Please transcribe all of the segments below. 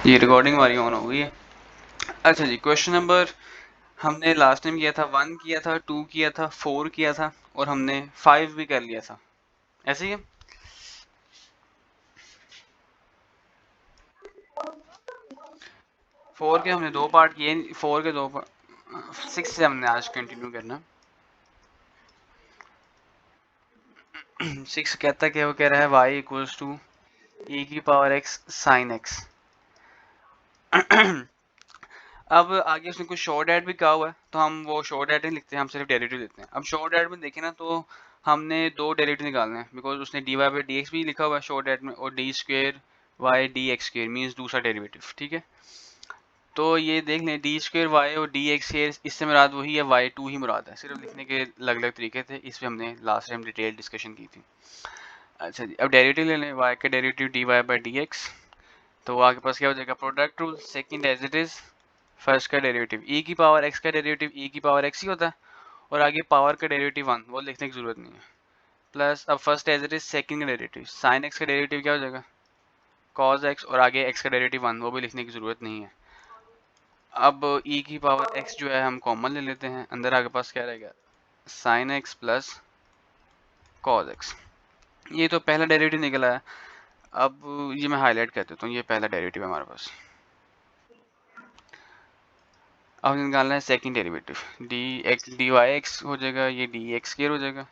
ये रिकॉर्डिंग हमारी ऑन हो गई है। अच्छा जी, क्वेश्चन नंबर हमने लास्ट टाइम किया था 1 किया था, 2 किया था, 4 किया था और हमने 5 भी कर लिया था, ऐसे ही है। फोर के हमने 2 पार्ट किए, 4 के 2 पार्ट, 6 से हमने आज कंटिन्यू करना। 6 कहता क्या, वो कह रहा है y इक्वल्स टू e की पावर x साइन x। अब आगे उसने कुछ शॉर्ट एड भी कहा हुआ है, तो हम वो शॉर्ट एड नहीं लिखते हैं, हम सिर्फ डेरिवेटिव लिखते हैं। अब शॉर्ट एड में देखें ना, तो हमने 2 डेरिवेटिव निकालने हैं, बिकॉज उसने dy बाई dx भी लिखा हुआ है शॉर्ट एड में, और d square y dx square means दूसरा डेरिवेटिव, ठीक है। तो ये देख लें, डी स्क्वेयर वाई और डी एक्स स्क्वेयर, इससे मुराद वही है, वाई टू ही मुराद है, सिर्फ लिखने के अलग अलग तरीके थे, इस पे हमने लास्ट टाइम डिटेल डिस्कशन की थी। अच्छा जी, अब डेरिवेटिव ले लें, वाई का derivative d y by d x, तो आपके पास क्या हो जाएगा, product rule, second as it is, first का डेरिवेटिव ई की पावर एक्स का डेरिवेटिव ई की पावर एक्स ही होता है, और आगे पावर का डेरिवेटिव 1, वो लिखने की जरूरत नहीं है। प्लस अब first as it is second का डेरिवेटिव, साइन एक्स का डेरिवेटिव क्या हो जाएगा, कॉज एक्स, और आगे एक्स का डेरिवेटिव 1, वो भी लिखने की जरूरत नहीं है। अब e की पावर x जो है हम कॉमन ले लेते हैं, अंदर आपके पास क्या रहेगा, sine x plus cos x। ये तो पहला डेरिवेटिव निकला है। अब ये मैं हाईलाइट कर देता हूँ, ये पहला डेरिवेटिव है हमारे पास। अब निकालना है second derivative, d y x हो जाएगा, ये डी एक्स स्क्वायर हो जाएगा।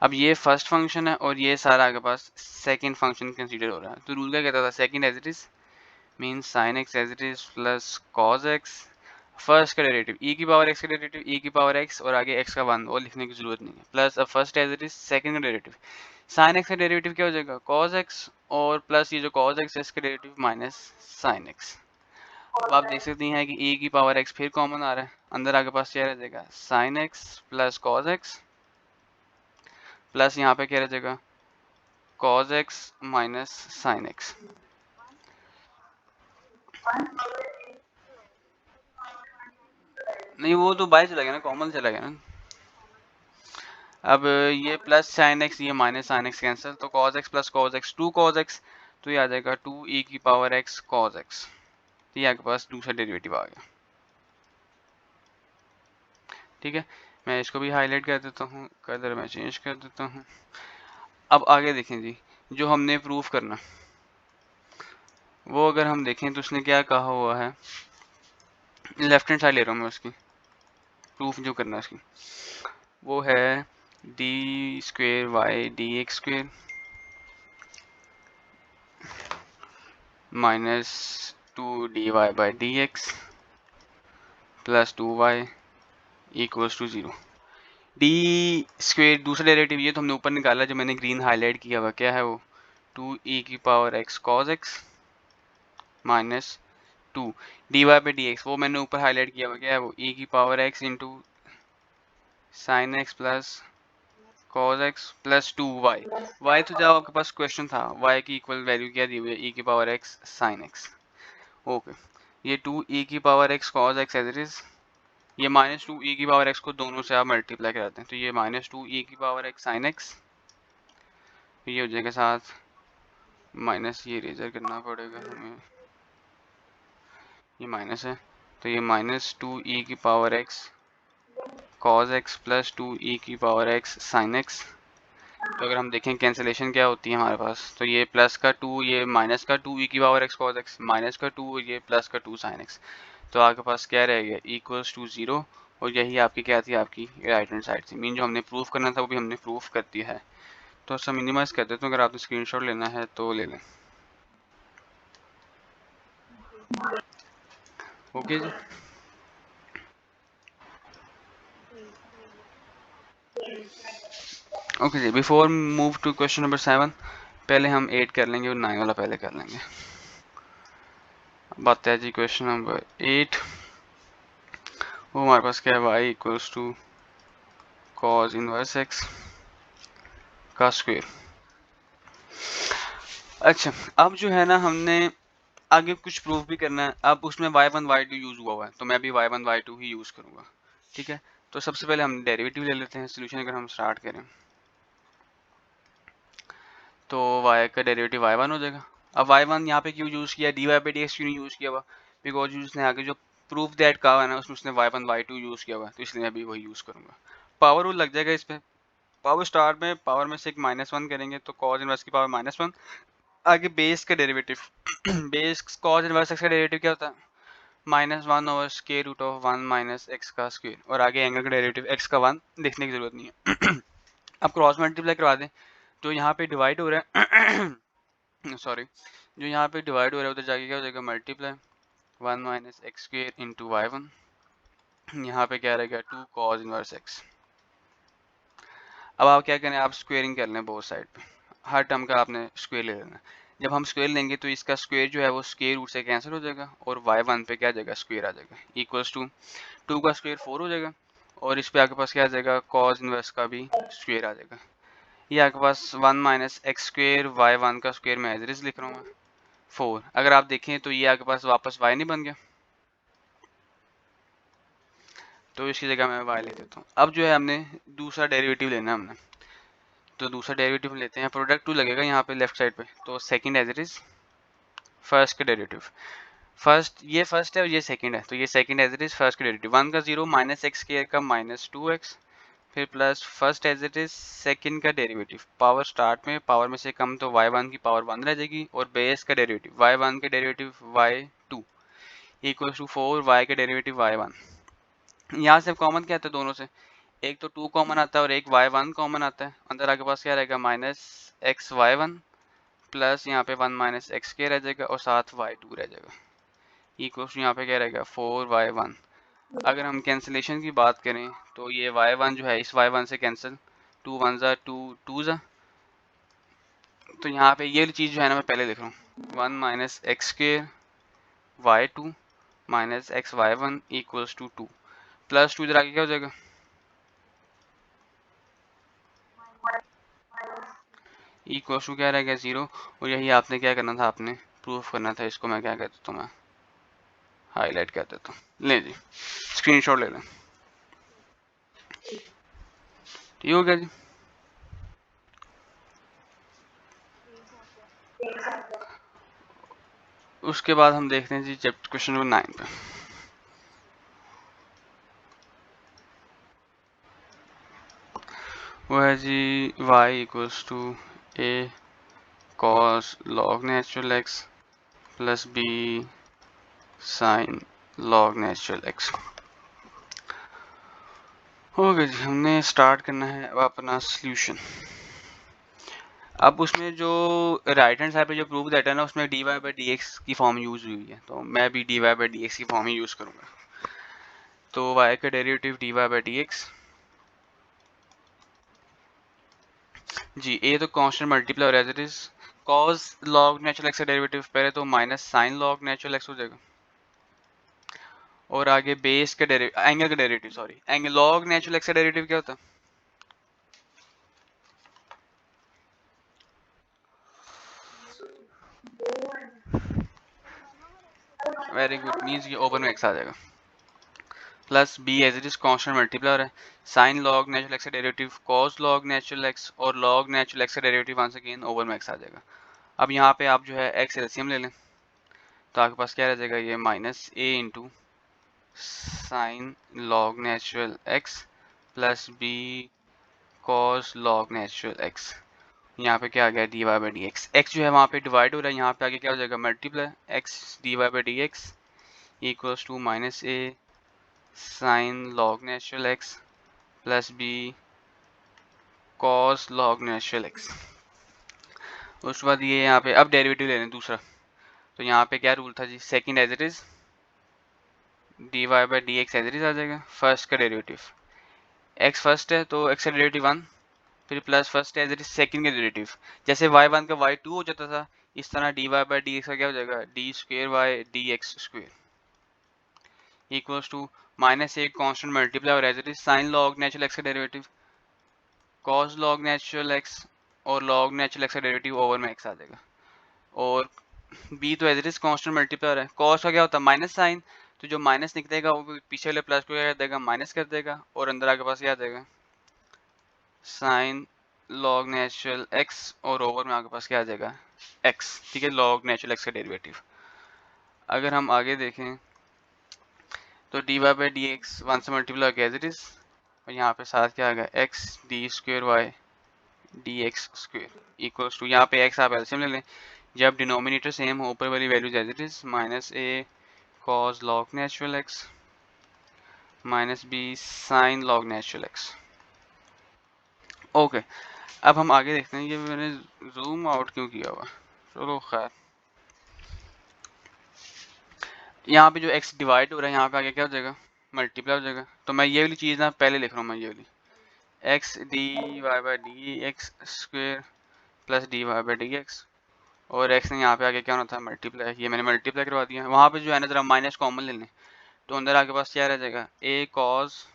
अब ये फर्स्ट फंक्शन है और ये सारा आपके पास सेकंड फंक्शन कंसीडर हो रहा है, तो रूल क्या कहता था, second as it is means sine x as it is plus cos x, first का डेरिवेटिव e की पावर x का डेरिवेटिव e की पावर x, और आगे x का 1, वो लिखने की जरूरत नहीं है। प्लस अब first as it is second का डेरिवेटिव, साइन x का डेरिवेटिव क्या हो जाएगा, cos x, और प्लस ये जो cos x है इसका डेरिवेटिव माइनस साइन x। अब आप देख सकते हैं कि e की पावर x फिर कॉमन आ रहा है, अंदर आपके पास क्या रह जाएगा, sine x plus cos x, plus यहाँ पे क्या रह जाएगा, cos x minus sine x। नहीं, वो तो बाय चला गया ना, कॉमन चला गया ना। अब ये प्लस साइन एक्स, ये माइनस साइन एक्स कैंसिल, तो cos x plus cos x, two cos x, तो ये आ जाएगा 2e की पावर x कॉज एक्स। तो ये आपके पास दूसरा डेरिवेटिव आ गया, ठीक है। मैं इसको भी हाईलाइट कर देता हूँ, कलर मैं चेंज कर देता हूँ। अब आगे देखें जी, जो हमने प्रूफ करना, वो अगर हम देखें तो उसने क्या कहा हुआ है, लेफ्ट हैंड साइड ले रहा हूँ मैं उसकी, प्रूफ जो करना है उसकी, वो है d square y d x square minus 2 dy by d x plus 2y equals to 0। D square दूसरा डेरिवेटिव, ये तो हमने ऊपर निकाला, जो मैंने ग्रीन हाईलाइट किया हुआ, क्या है वो, 2e की power x cos x minus 2 dy पे dx, वो मैंने ऊपर हाईलाइट किया हुआ, क्या है वो, e की power x into sine x plus cos x plus 2y। y तो जब आपके पास क्वेश्चन था, y की इक्वल वैल्यू क्या दी हुई है, e की power x sine x। Okay, ये 2e की power x cos x as it is, ये माइनस 2e की पावर x को दोनों से आप मल्टीप्लाई कराते हैं, तो ये माइनस 2e की पावर x साइन x, ये हो जाएगा साथ माइनस, ये रेजर करना पड़ेगा हमें, ये माइनस है, तो ये माइनस 2e की power x cos x plus 2e की पावर x साइन x। तो अगर हम देखें कैंसिलेशन क्या होती है हमारे पास, तो ये प्लस का 2, ये माइनस का 2e की power x cos x, minus का 2, ये प्लस का 2 साइन x, तो आपके पास क्या रहेगा, इक्वल्स टू 0। और यही आपकी क्या थी, आपकी राइट हैंड साइड थी, मीन जो हमने प्रूफ करना था वो भी हमने प्रूफ कर दिया है। तो सब मिनिमाइज कर देते हैं, अगर आपने स्क्रीनशॉट लेना है तो ले लें। ओके जी, ओके जी, before move to question number 7, पहले हम 8 कर लेंगे और 9 वाला पहले कर लेंगे। बात है जी क्वेश्चन नंबर 8, वो हमारे पास क्या है, y equals to cos inverse x का स्क्वायर। अच्छा, अब जो है ना, हमने आगे कुछ प्रूफ भी करना है, अब उसमें y1 y2 यूज हुआ है, तो मैं भी y1 y2 ही यूज करूंगा, ठीक है। तो सबसे पहले हम डेरिवेटिव ले लेते हैं, सोल्यूशन अगर हम स्टार्ट करें, तो y का डेरिवेटिव y1 हो जाएगा, अब y1 यहाँ पे क्यों यूज़ किया, dy बाई डी एक्स क्यों नहीं यूज़ किया हुआ, बिकॉज उसने आगे जो प्रूफ दैट कहा है ना उसमें उसने y1 y2 यूज़ किया हुआ है, तो इसलिए अभी वही यूज़ करूँगा। पावर रूल लग जाएगा इस पर। पावर स्टार में पावर में से एक -1 करेंगे तो कॉज इनवर्स की पावर -1। आगे बेस का derivative base cos inverse x का डेरिवेटिव क्या होता है, -1 over square root of 1 minus x का स्क्वायर, और आगे एंगल का डेरिवेटिव एक्स का 1 लिखने की जरूरत नहीं है। अब क्रॉस मल्टीप्लाई करवा दें, जो यहाँ पे डिवाइड हो रहा है सॉरी, जो यहाँ पे डिवाइड हो रहा है उधर जाके क्या हो जाएगा, multiply 1 minus x square into y1, यहाँ पे क्या रहेगा 2 कॉज इनवर्स एक्स। अब आप क्या करें, आप स्क्वेयरिंग कर लें बोथ साइड पे, हर टर्म का आपने स्क्वेयर ले लेना। जब हम स्क्वेयर लेंगे तो इसका स्क्वेयर जो है वो स्क्वेयर रूट से कैंसिल हो जाएगा, और y1 पे क्या आ जाएगा, स्क्वेयर आ जाएगा, इक्वल्स टू 2 का स्क्वेयर 4 हो जाएगा, और इस पे आपके पास क्या आ जाएगा, कॉज इनवर्स का भी स्क्वेयर आ जाएगा। ये आपके पास 1 माइनस एक्स स्क्वेयर y1 का स्क्वेयर मैं एज इट इज लिख रहा हूँ 4। अगर आप देखें तो ये आपके पास वापस y नहीं बन गया, तो इसकी जगह मैं y लिख देता हूँ। अब जो है हमने दूसरा डेरिवेटिव लेना है हमने, तो दूसरा डेरिवेटिव लेते हैं, प्रोडक्ट 2 लगेगा यहाँ पे लेफ्ट साइड पे, तो second as it is first का डेरिवेटिव। फर्स्ट ये फर्स्ट है और ये सेकंड है, तो ये second as it is first का डेरिवेटिव 1 का 0 माइनस एक्स स्क्वायर का -2x, फिर plus first as it is second का डेरिवेटिव, पावर स्टार्ट में पावर में से कम तो y1 की पावर 1 रह जाएगी, और बेस का डेरिवेटिव y1 के derivative y2 equal to 4 y के डेरिवेटिव y1। यहाँ से कॉमन क्या आता है दोनों से, एक तो 2 कॉमन आता है और एक y1 कॉमन आता है, अंदर आपके पास क्या रहेगा -xy1 प्लस यहाँ पे 1 माइनस एक्स के रह जाएगा और साथ y2 रह जाएगा, इक्वल टू यहाँ पे क्या रहेगा 4y1। अगर हम कैंसिलेशन की बात करें तो ये y1 जो है इस y1 से कैंसिल, 2 1 ज़ा 2 2 ज़ा, तो यहाँ पे ये चीज़ जो है ना मैं पहले लिख रहा हूँ 1 माइनस एक्स के y2 minus x y1 equals to 2 plus 2 इधर आगे क्या हो जाएगा, इक्वल्स टू क्या रहेगा 0, और यही आपने क्या करना था, आपने प्रूफ करना था। इसको मैं क्या कहता हूँ, मैं हाईलाइट कर देता हूँ, ले जी स्क्रीनशॉट ले लें, ठीक हो गया जी। उसके बाद हम देखते हैं जी चैप्टर क्वेश्चन नंबर 9 पे। वो है जी y equals to a cos log natural x plus b sin log natural x। हो गया जी, हमने स्टार्ट करना है अब अपना सॉल्यूशन। अब उसमें जो राइट हैंड साइड पे जो प्रूफ दैट है ना उसमें dy बाई डी एक्स की फॉर्म यूज हुई है, तो मैं भी dy बाई डी एक्स की फॉर्म ही यूज करूंगा। तो y का derivative dy by d x जी, a तो कांस्टेंट मल्टीप्लाई और as it is cos log natural x का डेरिवेटिव पहले तो minus sine log natural x हो जाएगा, और आगे बेस का डेरिवेटिव एंगल का derivative sorry angle log natural x का डेरिवेटिव क्या होता है, वेरी गुड, मींस ये ओपन में x आ जाएगा, plus b as it is constant multiply है, साइन log नेचुरल x का derivative cos log natural x, और log नेचुरल x का डेरिवेटिव वंस अगेन ओवर में x आ जाएगा। अब यहाँ पे आप जो है x एलसीएम ले लें, तो आपके पास क्या रह जाएगा, ये minus a into sine log natural x plus b cos log natural x। यहाँ पे क्या आ गया dy by d x, x जो है वहाँ पे डिवाइड हो रहा है, यहाँ पे आगे क्या हो जाएगा multiply x dy by d x equals to minus a sine log natural x plus b cos log natural x। उसके बाद ये यहाँ पे अब डेरिवेटिव ले लें दूसरा, तो यहाँ पे क्या रूल था जी, second as it is dy by d x as it is आ जाएगा, फर्स्ट का डेरिवेटिव x फर्स्ट है तो x का डेरिवेटिव 1, फिर plus first as it is second का डेरिवेटिव, जैसे y1 का y2 हो जाता था, इस तरह dy बाई डी एक्स का क्या हो जाएगा d square by d x square equals to minus एक कांस्टेंट मल्टीप्लाई और as it is sine log natural x का derivative cos log natural x, और log नेचुरल x का डेरिवेटिव ओवर में x आ जाएगा, और b तो as it is constant multiply है, cos का क्या होता है माइनस साइन, तो जो माइनस निकलेगा वो पीछे वाले प्लस को क्या कर देगा माइनस कर देगा, और अंदर आके पास क्या आ जाएगा साइन लॉग नेचुरल एक्स और ओवर में आपके पास क्या आ जाएगा एक्स, ठीक है, लॉग नेचुरल एक्स का डेरिवेटिव। अगर हम आगे देखें तो d y by d x one से मल्टीप्लाई एज इट इज, और यहाँ पे साथ क्या आ गया x d square y d x square equals to, यहाँ पे एक्स आप एलसीएम ले लें, जब डिनोमिनेटर सेम हो ऊपर वाली values as it is, minus a cos log natural x minus b sine log natural x. Okay, अब हम आगे देखते हैं, ये मैंने जूम आउट क्यों किया हुआ, चलो खैर। यहाँ पे जो x डिवाइड हो रहा है यहाँ पे आगे क्या हो जाएगा मल्टीप्लाई हो जाएगा, तो मैं ये वाली चीज़ ना पहले लिख रहा हूँ, मैं ये वाली x d y by d x square plus d y by d x, और x ने यहाँ पे आगे क्या होना था मल्टीप्लाई, ये मैंने मल्टीप्लाई करवा दिया। वहाँ पे जो है ना जरा माइनस कॉमन ले लें, तो अंदर आपके पास क्या रह जाएगा a cos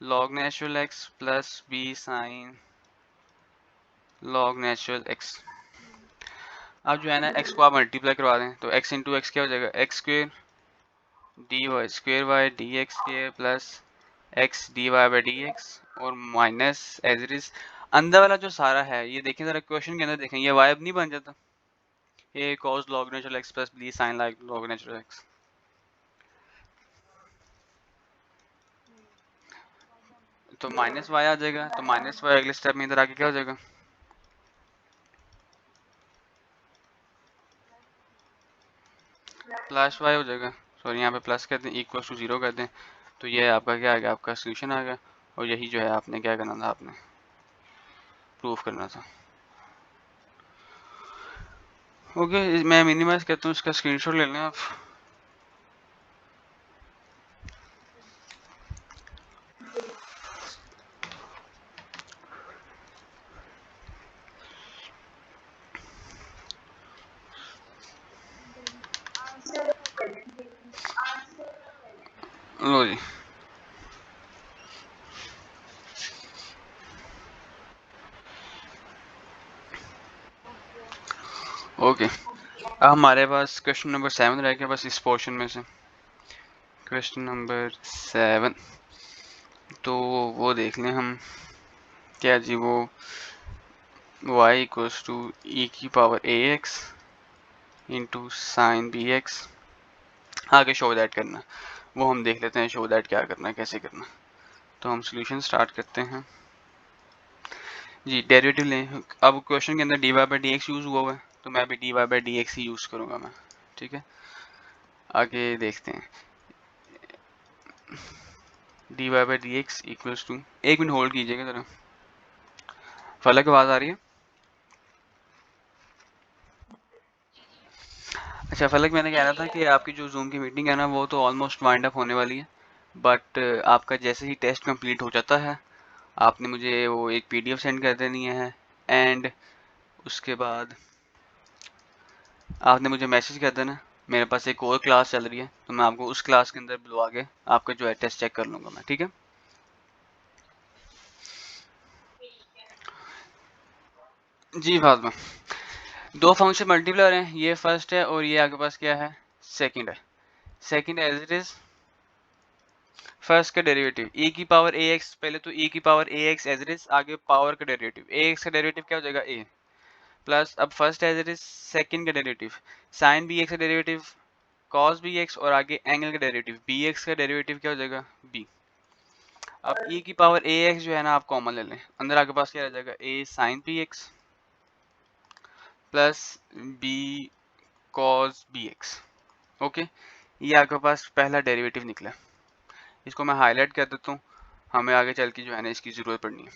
log natural x plus b sine log natural x. अब जो है ना x को आप मल्टीप्लाई करवा दें, तो x इंटू एक्स क्या हो जाएगा x square d y square y d x square plus x d y by d x और माइनस एज इट इज अंदर वाला जो सारा है, ये देखें जरा क्वेश्चन के अंदर देखें, ये वाई अब नहीं बन जाता a cos log natural x plus b sine log natural x, तो माइनस वाई आ जाएगा, तो माइनस वाई अगले स्टेप में इधर आके क्या हो जाएगा प्लस वाई हो जाएगा, सॉरी यहाँ पे प्लस कर दें इक्वल टू जीरो कर दें, तो ये आपका क्या आ गया आपका सोल्यूशन आ गया, और यही जो है आपने क्या करना था आपने प्रूफ करना था। ओके, मैं मिनिमाइज करता हूँ, इसका स्क्रीनशॉट ले लें आप। लो जी, ओके, अब हमारे पास क्वेश्चन नंबर 7 रह गया बस इस पोर्शन में से, क्वेश्चन नंबर 7, तो वो देख लें हम, क्या जी वो y इक्वल्स टू ई की power a x into sine b x, आगे शो दैट करना वो हम देख लेते हैं, शो दैट क्या करना है कैसे करना। तो हम सोल्यूशन स्टार्ट करते हैं जी, डेरिवेटिव लें। अब क्वेश्चन के अंदर d y by d x use हुआ है, तो मैं भी d y by d x ही यूज़ करूँगा मैं, ठीक है। आगे देखते हैं, d y by d x equals to, एक मिनट होल्ड कीजिएगा ज़रा, फलक आवाज़ आ रही है? अच्छा फलक, मैंने कह रहा था कि आपकी जो जूम की मीटिंग है ना वो तो ऑलमोस्ट वाइंड अप होने वाली है, बट आपका जैसे ही टेस्ट कंप्लीट हो जाता है आपने मुझे वो एक पीडीएफ सेंड कर देनी है, एंड उसके बाद आपने मुझे मैसेज कर देना, मेरे पास एक और क्लास चल रही है तो मैं आपको उस क्लास के अंदर बुलवा के आपका जो है टेस्ट चेक कर लूँगा मैं, ठीक है। जी फातिमा, दो फंक्शन मल्टीप्लाई हैं, ये फर्स्ट है और ये आपके पास क्या है सेकंड है। Second as it is first का डेरिवेटिव e की पावर ax, पहले तो e की power ax as it is, आगे पावर का डेरिवेटिव ax का डेरिवेटिव क्या हो जाएगा a, प्लस अब first as it is second का डेरिवेटिव साइन bx का डेरिवेटिव cos bx, और आगे एंगल का डेरिवेटिव bx का डेरिवेटिव क्या हो जाएगा b। अब e की पावर ax जो है ना आप कॉमन ले लें, अंदर आपके पास क्या रह जाएगा a sine bx plus b cos bx। Okay, ये आपके पास पहला डेरिवेटिव निकला, इसको मैं हाईलाइट कर देता हूँ, हमें आगे चल के जो है ना इसकी ज़रूरत पड़नी है।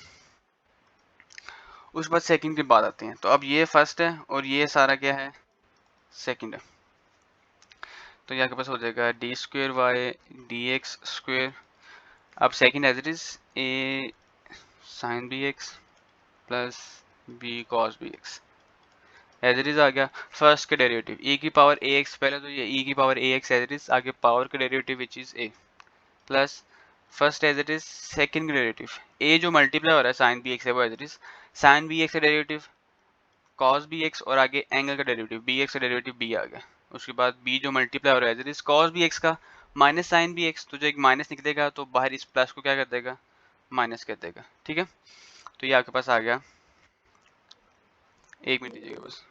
उस बाद सेकंड की बात आते हैं, तो अब ये फर्स्ट है और ये सारा क्या है सेकंड है, तो ये आपके पास हो जाएगा d square y d x square, अब second as it is a sine b x plus b cos b x as it is आ गया। फर्स्ट का डेरिवेटिव e की पावर ए एक्स, पहले तो ये e की power a x as it is, आगे पावर का derivative which is a plus first as it is second का डेरिवेटिव a जो मल्टीप्लाई हो रहा है साइन बी एक्स है वो as it is sine b x का डेरिवेटिव cos bx, और आगे एंगल का डेरिवेटिव bx का डेरिवेटिव b आ गया, उसके बाद b जो मल्टीप्लाई हो रहा है as it is cos bx का माइनस साइन bx, तो जो एक माइनस निकलेगा तो बाहर इस प्लस को क्या कर देगा माइनस कर देगा, ठीक है। तो तो ये आपके पास आ गया, एक मिनट दीजिएगा बस,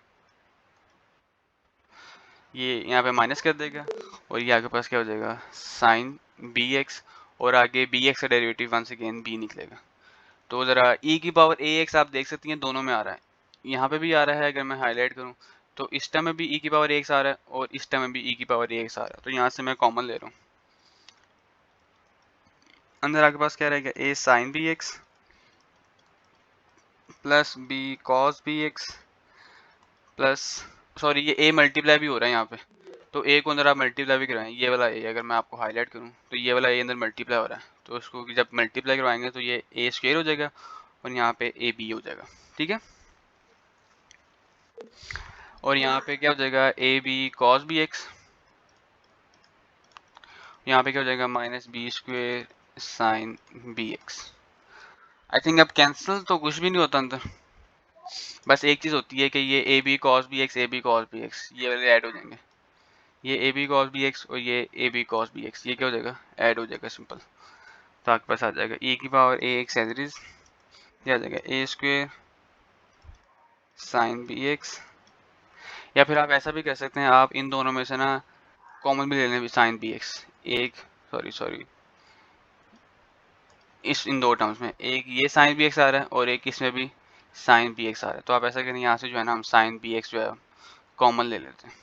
ये यहाँ पे माइनस कर देगा और ये आपके पास क्या हो जाएगा साइन बी एक्स, और आगे बी एक्स का डेरिवेटिव वंस अगेन बी निकलेगा। तो ज़रा e की पावर ए एक्स आप देख सकती हैं दोनों में आ रहा है, यहाँ पे भी आ रहा है, अगर मैं हाईलाइट करूँ तो इस टर्म में भी e की पावर ए एक्स आ रहा है और इस टर्म में भी e की पावर ए एक्स आ रहा है, तो यहाँ से मैं कॉमन ले रहा हूँ। अंदर आपके पास क्या रहेगा, a sine b x plus b cos b x plus, sorry ये a मल्टीप्लाई भी हो रहा है यहाँ पे, तो a को अंदर आप मल्टीप्लाई भी कराएं, ये वाला a अगर मैं आपको हाईलाइट करूँ तो ये वाला a अंदर मल्टीप्लाई हो रहा है, तो उसको जब मल्टीप्लाई करवाएंगे तो ये a स्क्वायर हो जाएगा और यहाँ पे ए बी हो जाएगा, ठीक है। और यहाँ पे क्या हो जाएगा a b cos b x, यहाँ पे क्या हो जाएगा minus b square sine b x. I think अब कैंसिल तो कुछ भी नहीं होता अंदर, बस एक चीज़ होती है कि ये a b cos b x, a b cos b x ये वाले ऐड हो जाएंगे, ये a b cos b x और ये a b cos b x, ये क्या हो जाएगा ऐड हो जाएगा सिंपल। तो आपके पास आ जाएगा e की power a x as it is, ये आ जाएगा a square sine b x, या फिर आप ऐसा भी कर सकते हैं, आप इन दोनों में से ना कॉमन भी ले लें साइन बी एक्स, एक सॉरी इस इन दो टर्म्स में एक ये साइन बी एक्स आ रहा है और एक इसमें भी साइन बी एक्स आ रहा है, तो आप ऐसा करें यहाँ से जो है ना हम साइन बी एक्स जो है कॉमन ले लेते हैं,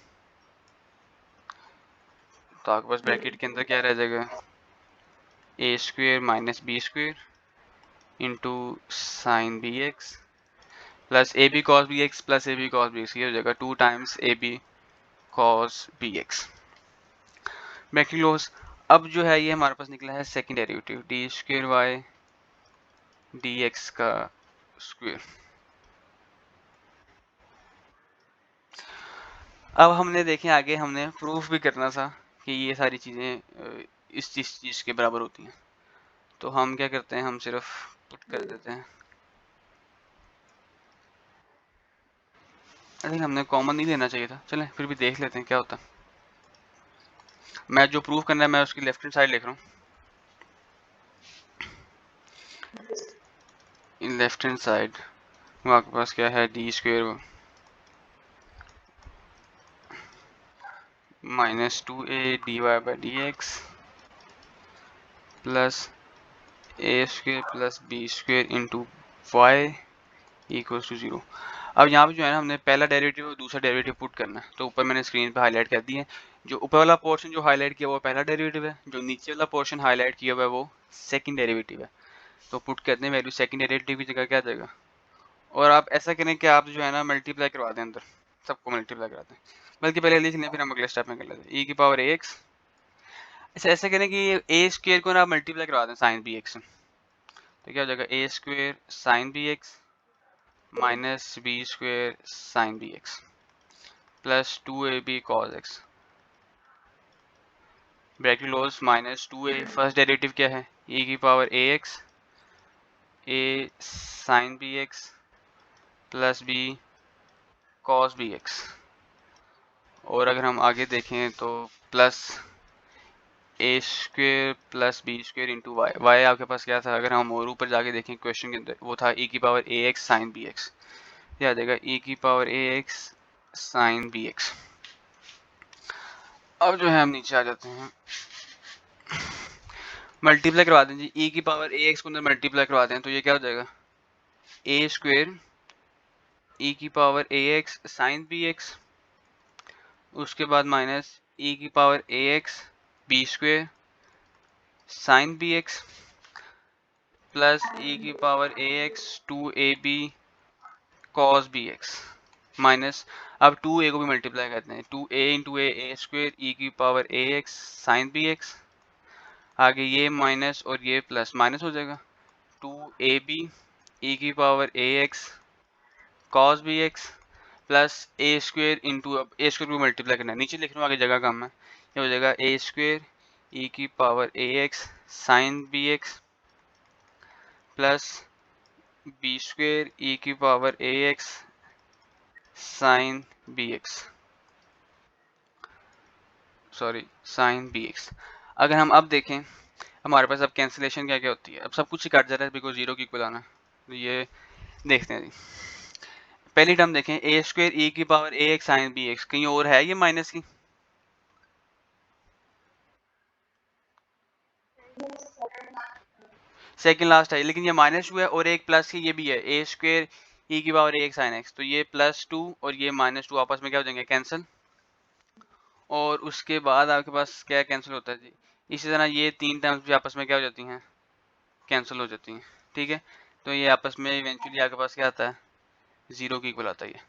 तो आपके पास ब्रैकेट के अंदर क्या रह जाएगा a square minus b square into sine b x plus a b cos b x plus a b cos b x, ये हो जाएगा 2 times a b cos b x bracket close. अब जो है ये हमारे पास निकला है second derivative d square y d x का स्क्वेयर। अब हमने देखें आगे हमने प्रूफ भी करना था कि ये सारी चीज़ें इस चीज़ के बराबर होती हैं, तो हम क्या करते हैं हम सिर्फ पुट कर देते हैं, आई थिंक हमने कॉमन नहीं लेना चाहिए था, चलें फिर भी देख लेते हैं क्या होता है। मैं जो प्रूफ करना है मैं उसकी लेफ्ट हैंड साइड लिख रहा हूँ, इन लेफ्ट हैंड साइड आपके पास क्या है d square minus 2a d y by d x plus a square plus b square into y equals to 0। अब यहाँ पे जो है ना हमने पहला डेरिवेटिव और दूसरा डेरिवेटिव पुट करना है, तो ऊपर मैंने स्क्रीन पे हाईलाइट कर दिए, जो ऊपर वाला पोर्शन जो हाईलाइट किया हुआ वो पहला डेरिवेटिव है, जो नीचे वाला पोर्शन हाईलाइट किया हुआ है वो सेकंड डेरिवेटिव है, तो पुट करते हैं वैल्यू सेकंड डेरिवेटिव की जगह क्या आ जाएगा, और आप ऐसा करें कि आप जो है ना मल्टीप्लाई करवा दें अंदर, सबको मल्टीप्लाई करा दें, बल्कि पहले लिख लें फिर हम अगले स्टेप में कर लेते हैं ई की पावर ए एक्स, अच्छा ऐसा करें कि ए स्क्वेयर को ना आप मल्टीप्लाई करवा दें साइन बी एक्स, तो क्या हो जाएगा a square sine b x minus b square sine b x plus 2ab cos x bracket close minus 2a, first derivative क्या है e की power a x a sine b x plus b cos b x, और अगर हम आगे देखें तो plus a square plus b square into y, y आपके पास क्या था, अगर हम और ऊपर जाके देखें क्वेश्चन के अंदर वो था e की power a x sine b x, क्या आ जाएगा e की power a x sine b x. अब जो है हम नीचे आ जाते हैं, मल्टीप्लाई करवा दें जी, e की पावर ए एक्स को अंदर मल्टीप्लाई करवा दें तो ये क्या हो जाएगा ए स्क्वेयर e की power a x sine b x, उसके बाद माइनस e की power a x b square sine b x plus e की power a x 2ab cos b x minus, अब 2a को भी मल्टीप्लाई करते हैं 2a into a square e की power a x sine b x, आगे ये minus और ये प्लस माइनस हो जाएगा 2ab e की power a x cos b x plus a square into, अब ए स्क्वेयर को मल्टीप्लाई करना है, नीचे लिख रहा हूँ आगे जगह कम है, ये हो जाएगा ए स्क्वेयर ई की power a x sine b x plus b square e की power a x sine b x, sorry sine b x. अगर हम अब देखें हमारे पास अब कैंसिलेशन क्या क्या होती है, अब सब कुछ ही काट जा रहा है बिकॉज जीरो की इक्वल आना है, तो ये देखते हैं जी। पहली टर्म देखें, ए स्क्वायर ई की power a x sine b x, कहीं और है ये माइनस की? सेकंड लास्ट है, लेकिन ये माइनस हुआ है और एक प्लस की ये भी है, ए स्क्वायर ई की power a x sine x, तो ये +2 और ये -2 आपस में क्या हो जाएंगे, कैंसिल। और उसके बाद आपके पास क्या कैंसिल होता है जी, इसी तरह ये तीन टर्म्स भी आपस में क्या हो जाती हैं, कैंसिल हो जाती हैं। ठीक है, तो ये आपस में इवेंचुअली आपके पास क्या आता है, 0 के इक्वल आता है ये।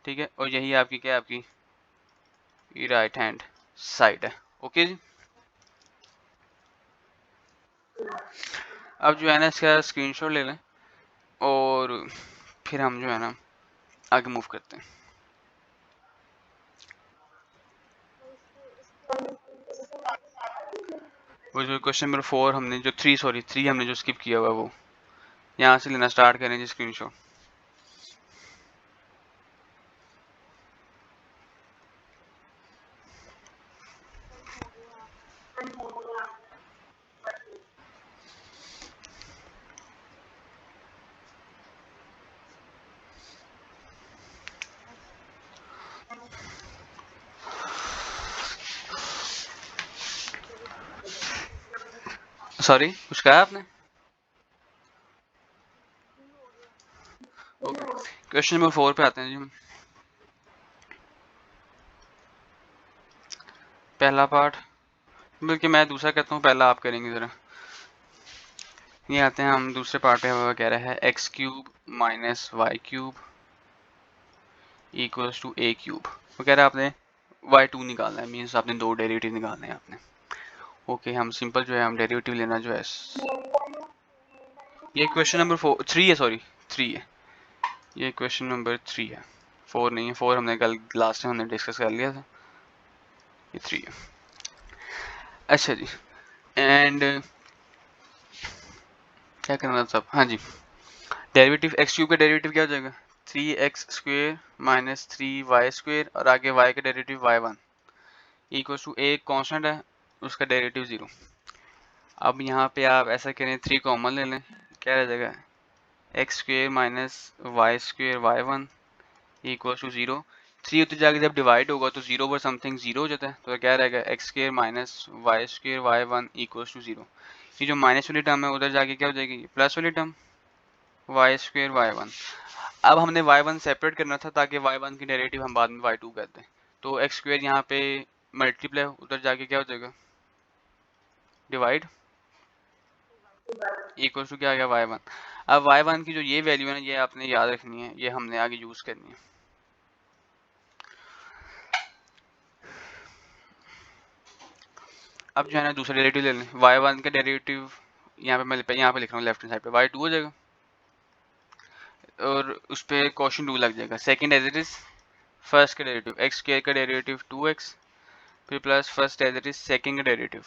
ठीक है, और यही आपकी क्या है, आपकी राइट हैंड साइड है। ओके जी, अब जो है ना इसका स्क्रीनशॉट ले लें और फिर हम जो है ना आगे मूव करते हैं। वो जो क्वेश्चन नंबर 4 हमने जो 3 हमने जो स्किप किया हुआ, वो यहाँ से लेना स्टार्ट करें जी स्क्रीनशॉट। सॉरी, कुछ कहा आपने? ओके, क्वेश्चन नंबर 4 पे आते हैं जी हम। पहला पार्ट, बल्कि मैं दूसरा कहता हूँ, पहला आप करेंगे ज़रा। ये आते हैं हम दूसरे पार्ट पे, हमें कह रहा है x³ - y³ = a³। वो कह रहा है आपने y2 निकालना है, मीन्स आपने दो डेरिवेटिव निकालने हैं आपने। ओके, हम सिंपल जो है हम डेरिवेटिव लेना जो है, ये क्वेश्चन नंबर 3 है, सॉरी 3 है, ये क्वेश्चन नंबर 3 है, 4 नहीं है। 4 हमने कल लास्ट में हमने डिस्कस कर लिया था, ये 3 है। अच्छा जी, एंड क्या करना था सब, हाँ जी, डेरिवेटिव x³ का डेरिवेटिव क्या हो जाएगा, 3x² - 3y² और आगे y का डेरिवेटिव y1 = a कांस्टेंट है, उसका डेरिवेटिव 0। अब यहाँ पे आप ऐसा करें, 3 कॉमन ले लें, क्या रह जाएगा, x² - y² y1 = 0। 3 होते जाके जब डिवाइड होगा तो 0 पर समथिंग 0 हो जाता है, तो क्या रहेगा, x² - y² y1 = 0। ये जो माइनस वाली टर्म है उधर जाके क्या हो जाएगी, प्लस वाली टर्म y² y1। अब हमने y1 सेपरेट करना था ताकि y1 की डेरिवेटिव हम बाद में y2 कहते हैं, तो x² यहाँ पे मल्टीप्लाई उधर जाके क्या हो जाएगा, डिवाइड इक्वल टू क्या आ गया, y1। अब y1 की जो ये वैल्यू है ना, ये आपने याद रखनी है, ये हमने आगे यूज करनी है। अब जो है ना दूसरा डेरिवेटिव ले लें, y1 का डेरिवेटिव यहाँ पे मैं यहाँ पे लिख रहा हूँ लेफ्ट हैंड साइड पे, y2 हो जाएगा और उस पर क्वेश्चन 2 लग जाएगा, second as it is first का डेरिवेटिव x² का डेरिवेटिव 2x, फिर plus first as it is second का डेरिवेटिव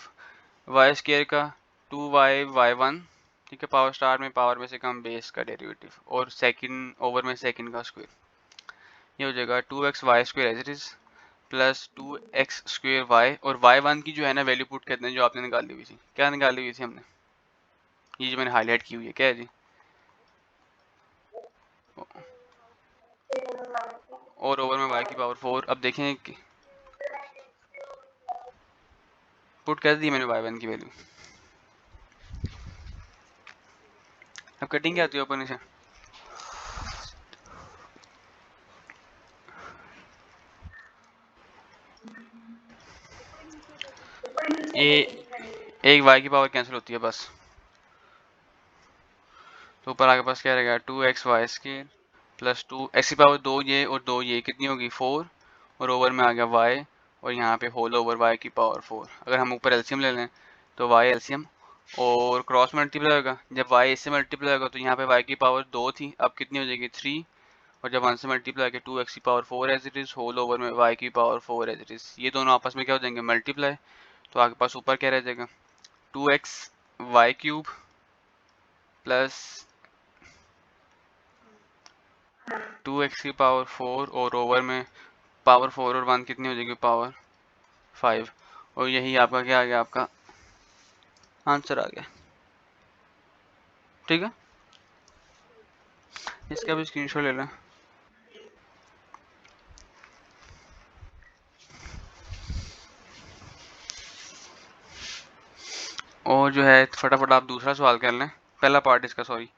y² का 2y y1, ठीक है, पावर स्टार में से कम बेस का डेरिवेटिव और सेकंड ओवर में सेकंड का स्क्वायर, ये हो जाएगा 2x y² as it is plus 2x² y, और y1 की जो है ना वैल्यू पुट करते हैं जो आपने निकाली हुई थी, क्या निकाली हुई थी हमने, ये जो मैंने हाईलाइट की हुई है क्या है जी, और ओवर में y की पावर 4। अब देखें कि पुट कर दी मैंने y1 की वैल्यू। अब कटिंग क्या आती है ऊपर नीचे, ये एक y की पावर कैंसिल होती है बस, तो ऊपर आगे पास क्या रहेगा, 2x y² प्लस 2 x की पावर 2 ये और 2 ये कितनी होगी, 4, और ओवर में आ गया y, और यहाँ पे होल ओवर y की पावर 4। अगर हम ऊपर एलसीएम ले लें तो y एलसीएम और क्रॉस मल्टीप्लाई होगा, जब y इससे मल्टीप्लाई होगा तो यहाँ पे y की पावर 2 थी, अब कितनी हो जाएगी 3, और जब 1 से मल्टीप्लाई होगी 2x की power 4 as it is, whole over में y की पावर 4 एज इट इज, ये दोनों आपस में क्या हो जाएंगे, मल्टीप्लाई, तो आपके पास ऊपर क्या रह जाएगा, 2x y³ प्लस 2x की पावर 4 और ओवर में पावर 4 और 1 कितनी हो जाएगी, पावर 5, और यही आपका क्या आ गया, आपका आंसर आ गया। ठीक है, इसका भी स्क्रीनशॉट ले लें। और जो है फटाफट आप दूसरा सवाल कर लें, पहला पार्ट इसका, सॉरी।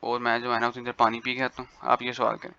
और मैं जो है ना उतनी देर पानी पी के आता हूँ, आप ये सवाल करें।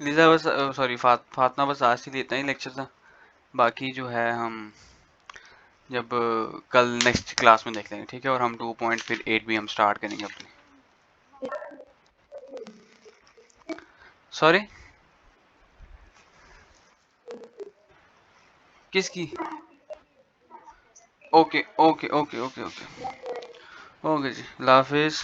लीजा बस, सॉरी फातिमा, बस आज के लिए इतना ही लेक्चर था। बाकी जो है हम जब कल नेक्स्ट क्लास में देख लेंगे, ठीक है। और हम 2.8 भी हम स्टार्ट करेंगे अपनी। सॉरी, किसकी? Okay okay okay okay okay okay जी, अल्लाह हाफिज़।